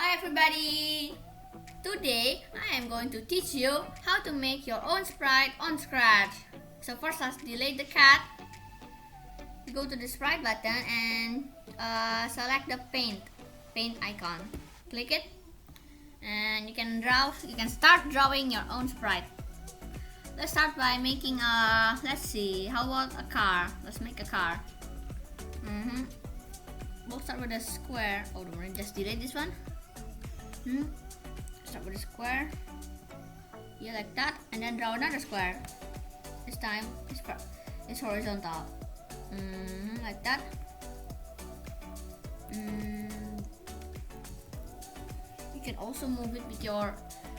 Hi everybody! Today I am going to teach you how to make your own sprite on Scratch. So first let's delete the cat. Go to the sprite button and select the paint icon. Click it and you can start drawing your own sprite. Let's start by making how about a car? Let's make a car. We'll start with a square. Oh, don't worry, just delete this one. Start with a square. Yeah, like that, and then draw another square. This time it's horizontal. Like that. You can also move it with your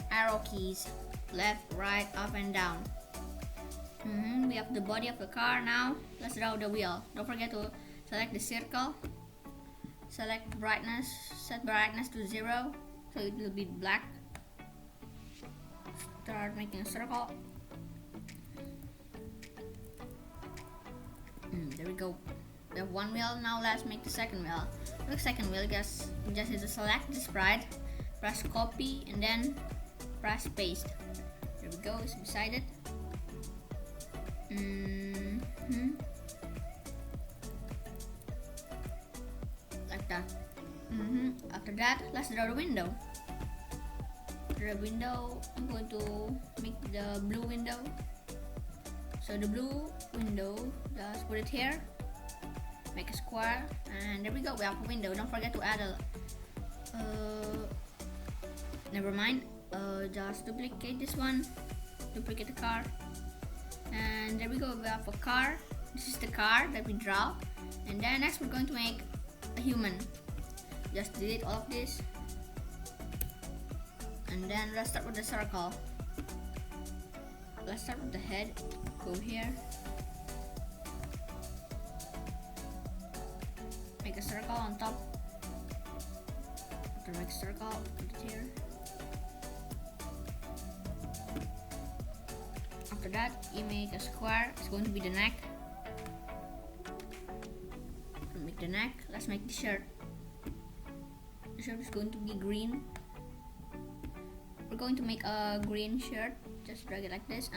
arrow keys, left, right, up, and down. We have the body of the car now. Let's draw the wheel. Don't forget to select the circle. Select brightness, set brightness to 0 so it will be black. Start making a circle. There we go. We have one wheel. Now let's make the second wheel. For the second wheel, just need to select the sprite, press copy, and then press paste. There we go. It's beside it. Like that. After that, let's draw the window. For the window, I'm going to make the blue window. So the blue window, just put it here. Make a square, and there we go. We have a window. Don't forget to add never mind. Just duplicate this one. Duplicate the car, and there we go. We have a car. This is the car that we draw, and then next we're going to make a human. Just delete all of this, and then let's start with the circle. Let's start with the head. Go here, make a circle on top. After make a circle, put it here. After that, you make a square. It's going to be the neck. Make the neck. Let's make the shirt. The shirt is going to be green. We're going to make a green shirt. Just drag it like this.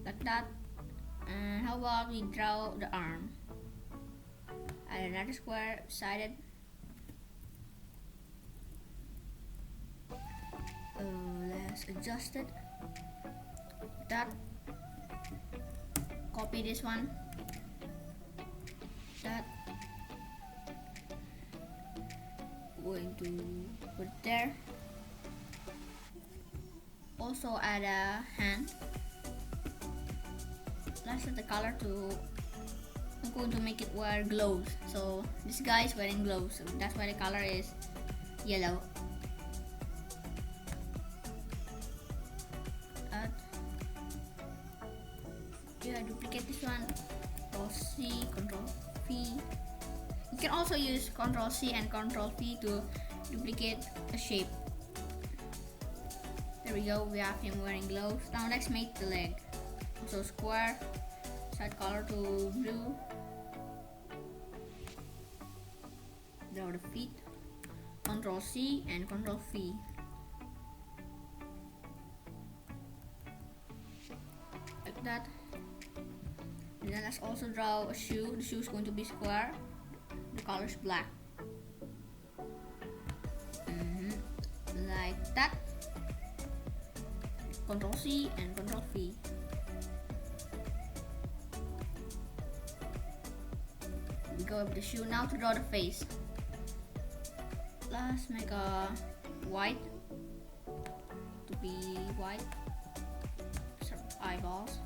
Like that. And how about we draw the arm? Add another square beside it. Let's adjust it. Like that. Copy this one. That. Going to put it there. Also add a hand. Let's set the color to, I'm going to make it wear gloves. So this guy is wearing gloves, so that's why the color is yellow. Duplicate this one. Control C, Control V. You can also use Control C and Control V to duplicate a shape. There we go, we have him wearing gloves. Now let's make the leg. Also square, set color to blue. Draw the feet. Control C and Control V. Like that. And then let's also draw a shoe. The shoe is going to be square. The color is black. Like that. Control C and Control V. We go with the shoe. Now to draw the face. Let's make a white to be white. Some eyeballs.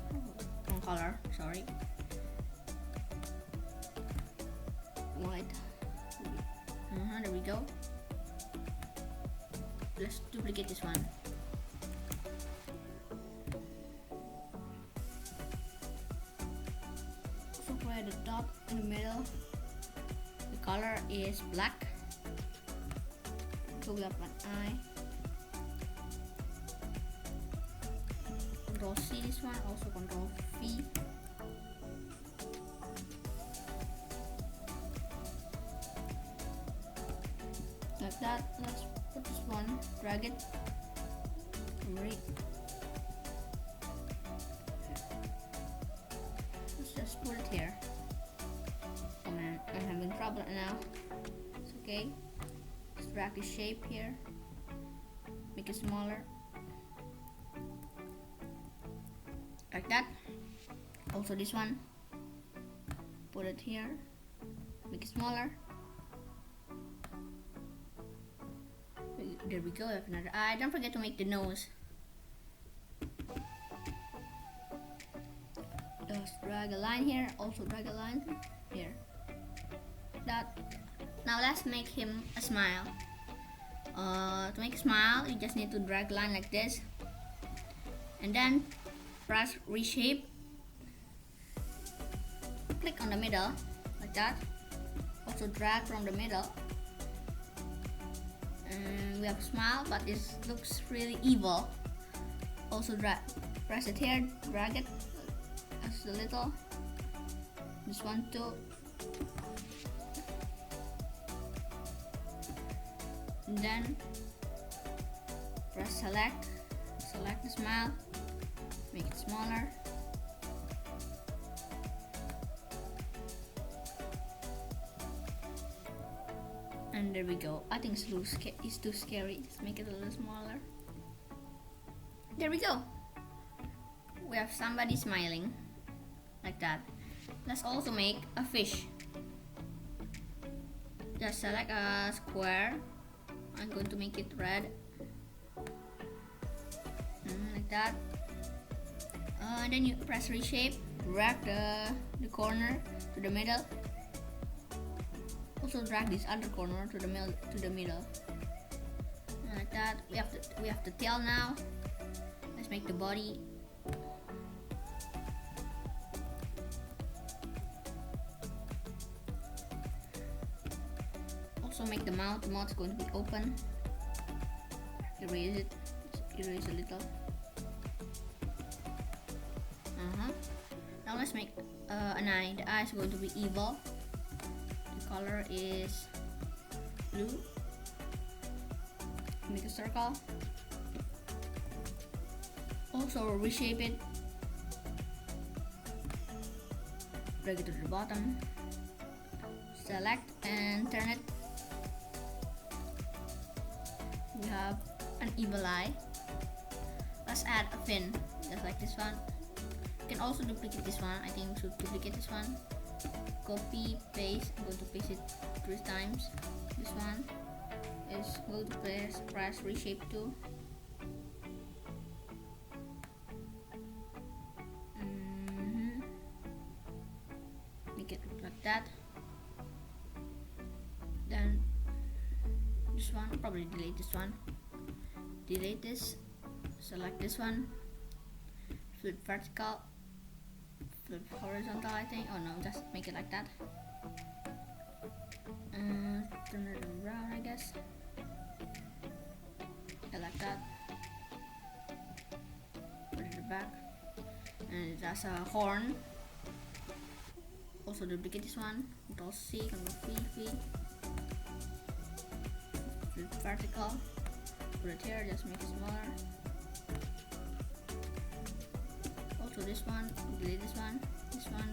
Wrong color. Sorry. White. There we go. Let's duplicate this one. So for the top in the middle, the color is black. So we have an eye. Control C this one, also Control V. like that. Let's put this one, drag it. Let's just put it here. Oh man, I'm having trouble now. It's okay. Let's drag the shape here. Make it smaller. Like that. Also this one. Put it here. Make it smaller. There we go. I have another eye. Don't forget to make the nose. Just drag a line here. Also drag a line here. That. Now let's make him a smile. To make a smile, you just need to drag a line like this, and then press reshape. Click on the middle like that. Also drag from the middle. And we have a smile, but this looks really evil. Also press it here, drag it just a little. This one too. And then press select the smile, make it smaller. And there we go. I think it's too scary. Let's make it a little smaller. There we go. We have somebody smiling like that. Let's also make a fish. Just select a square. I'm going to make it red. Like that. And then you press reshape. Drag the corner to the middle. Also drag this other corner to the middle. Like that. We have the tail now. Let's make the body. Also make the mouth. The mouth is going to be open. Erase it. Erase a little. Now let's make an eye. The eye is going to be evil. The color is blue. Make a circle. Also reshape it. Drag it to the bottom. Select and turn it. We have an evil eye. Let's add a fin, just like this one. You can also duplicate this one. I think we should duplicate this one. Copy, paste. I'm going to paste it 3 times. This one is going to press reshape too. Make it look like that. Then this one, probably delete this one. Delete this. Select this one. Flip vertical. Flip horizontal, I think. Oh no, just make it like that. Turn it around, I guess. Yeah, like that. Put it in the back. And that's a horn. Also duplicate this one. Control C, Control V. Flip vertical. Put it here, just make it smaller. Also this one, delete this one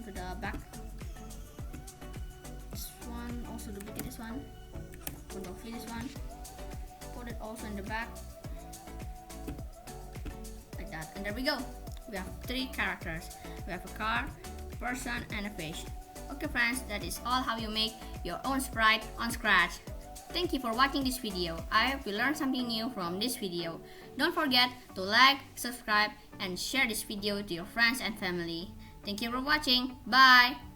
to the back. This one, also duplicate this one. Control V this one. Put it also in the back. Like that. And there we go. We have 3 characters. We have a car, a person, and a fish. Okay friends, that is all how you make your own sprite on Scratch. Thank you for watching this video. I hope you learned something new from this video. Don't forget to like, subscribe, and share this video to your friends and family. Thank you for watching. Bye!